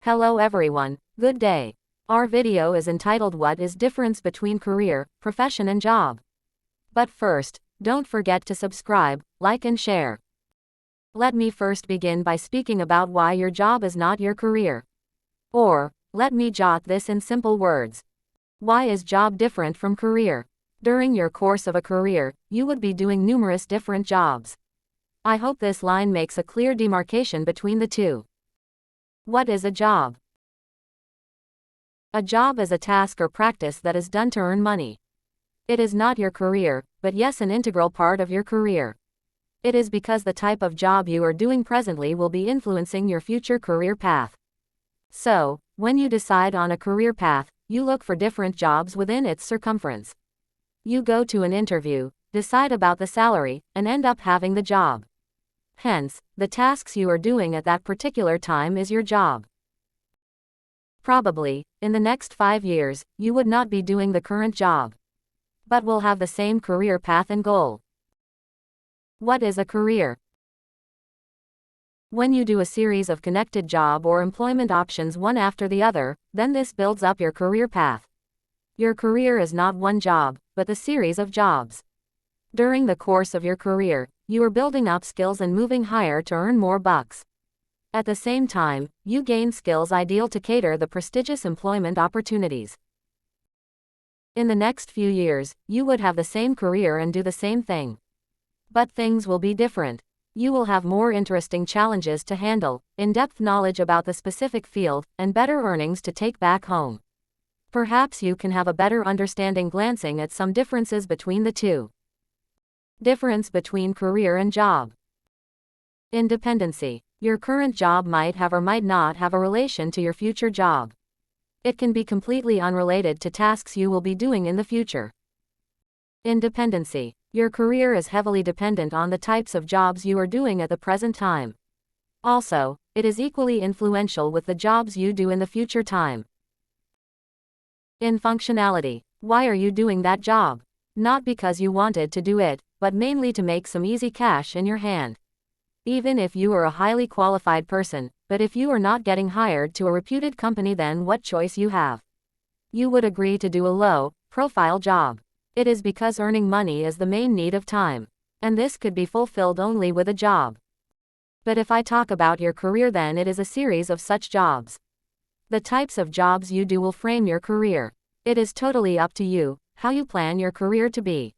Hello everyone, good day. Our video is entitled What is Difference Between Career, Profession and Job? But first, don't forget to subscribe, like and share. Let me first begin by speaking about why your job is not your career. Or, let me jot this in simple words. Why is job different from career? During your course of a career, you would be doing numerous different jobs. I hope this line makes a clear demarcation between the two. What is a job? A job is a task or practice that is done to earn money. It is not your career, but yes, an integral part of your career. It is because the type of job you are doing presently will be influencing your future career path. So, when you decide on a career path, you look for different jobs within its circumference. You go to an interview, decide about the salary, and end up having the job. Hence, the tasks you are doing at that particular time is your job. Probably, in the next 5 years, you would not be doing the current job, but will have the same career path and goal. What is a career? When you do a series of connected job or employment options one after the other, then this builds up your career path. Your career is not one job, but a series of jobs. During the course of your career, you are building up skills and moving higher to earn more bucks. At the same time, you gain skills ideal to cater the prestigious employment opportunities. In the next few years, you would have the same career and do the same thing. But things will be different. You will have more interesting challenges to handle, in-depth knowledge about the specific field, and better earnings to take back home. Perhaps you can have a better understanding glancing at some differences between the two. Difference between career and job. Independency. Your current job might have or might not have a relation to your future job. It can be completely unrelated to tasks you will be doing in the future. Independency. Your career is heavily dependent on the types of jobs you are doing at the present time. Also, it is equally influential with the jobs you do in the future time. In functionality. Why are you doing that job? Not because you wanted to do it, but mainly to make some easy cash in your hand. Even if you are a highly qualified person, but if you are not getting hired to a reputed company, then what choice you have? You would agree to do a low-profile job. It is because earning money is the main need of time, and this could be fulfilled only with a job. But if I talk about your career, then it is a series of such jobs. The types of jobs you do will frame your career. It is totally up to you how you plan your career to be.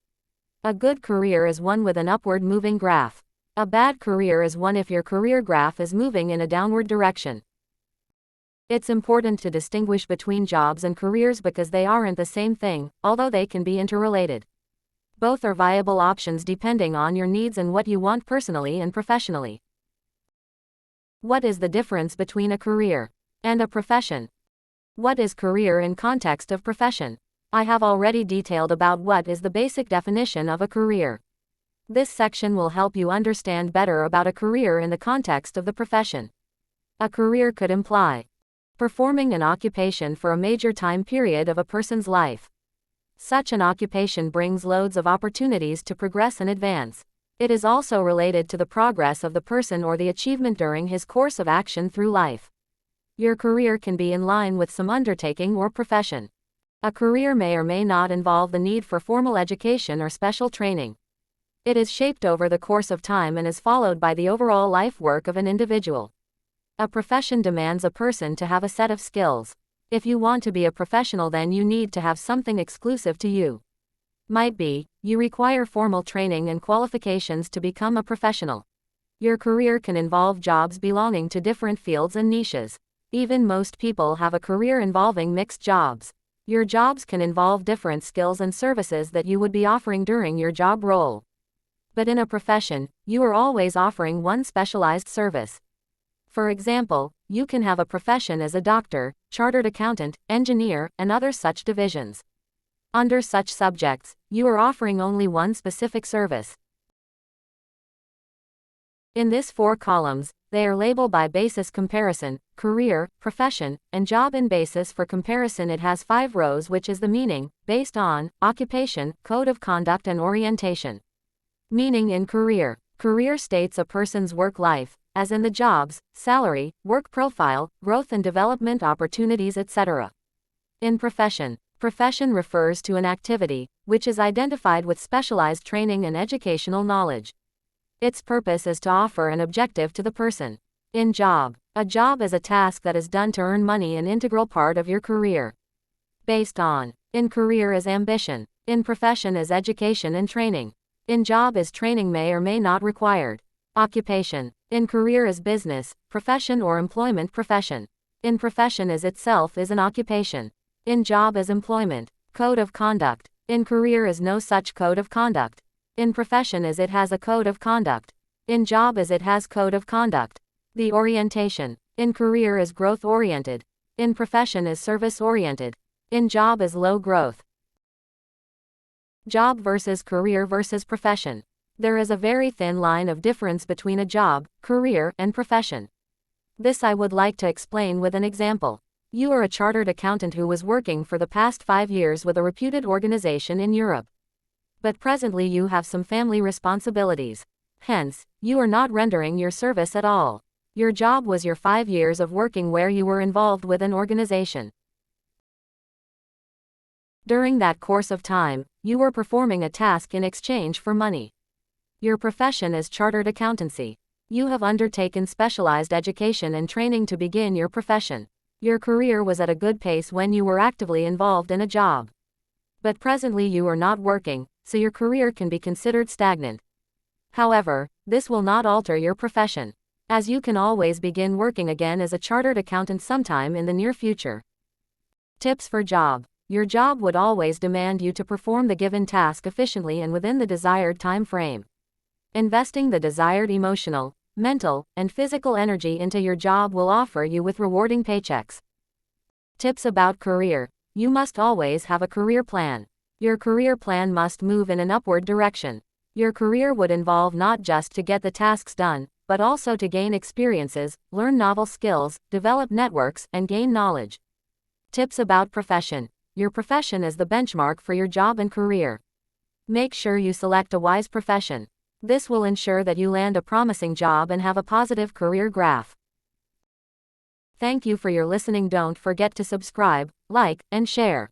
A good career is one with an upward moving graph. A bad career is one if your career graph is moving in a downward direction. It's important to distinguish between jobs and careers because they aren't the same thing, although they can be interrelated. Both are viable options depending on your needs and what you want personally and professionally. What is the difference between a career and a profession? What is career in context of profession? I have already detailed about what is the basic definition of a career. This section will help you understand better about a career in the context of the profession. A career could imply performing an occupation for a major time period of a person's life. Such an occupation brings loads of opportunities to progress and advance. It is also related to the progress of the person or the achievement during his course of action through life. Your career can be in line with some undertaking or profession. A career may or may not involve the need for formal education or special training. It is shaped over the course of time and is followed by the overall life work of an individual. A profession demands a person to have a set of skills. If you want to be a professional, then you need to have something exclusive to you. Might be, you require formal training and qualifications to become a professional. Your career can involve jobs belonging to different fields and niches. Even most people have a career involving mixed jobs. Your jobs can involve different skills and services that you would be offering during your job role. But in a profession, you are always offering one specialized service. For example, you can have a profession as a doctor, chartered accountant, engineer, and other such divisions. Under such subjects, you are offering only one specific service. In this 4 columns, they are labeled by basis comparison, career, profession, and job. In basis for comparison, it has 5 rows, which is the meaning, based on, occupation, code of conduct and orientation. Meaning in career. Career states a person's work life, as in the jobs, salary, work profile, growth and development opportunities, etc. In profession. Profession refers to an activity, which is identified with specialized training and educational knowledge. Its purpose is to offer an objective to the person. In job. A job is a task that is done to earn money, an integral part of your career. Based on. In career is ambition. In profession is education and training. In job is training may or may not required. Occupation. In career is business, profession or employment profession. In profession is itself is an occupation. In job is employment. Code of conduct. In career is no such code of conduct. In profession is it has a code of conduct. In job is it has code of conduct. The orientation. In career is growth oriented. In profession is service oriented. In job is low growth. Job versus career versus profession. There is a very thin line of difference between a job, career, and profession. This I would like to explain with an example. You are a chartered accountant who was working for the past 5 years with a reputed organization in Europe. But presently you have some family responsibilities. Hence, you are not rendering your service at all. Your job was your 5 years of working where you were involved with an organization. During that course of time, you were performing a task in exchange for money. Your profession is chartered accountancy. You have undertaken specialized education and training to begin your profession. Your career was at a good pace when you were actively involved in a job. But presently you are not working, so your career can be considered stagnant. However, this will not alter your profession, as you can always begin working again as a chartered accountant sometime in the near future. Tips for job. Your job would always demand you to perform the given task efficiently and within the desired time frame. Investing the desired emotional, mental, and physical energy into your job will offer you with rewarding paychecks. Tips about career. You must always have a career plan. Your career plan must move in an upward direction. Your career would involve not just to get the tasks done, but also to gain experiences, learn novel skills, develop networks, and gain knowledge. Tips about profession. Your profession is the benchmark for your job and career. Make sure you select a wise profession. This will ensure that you land a promising job and have a positive career graph. Thank you for your listening. Don't forget to subscribe, like, and share.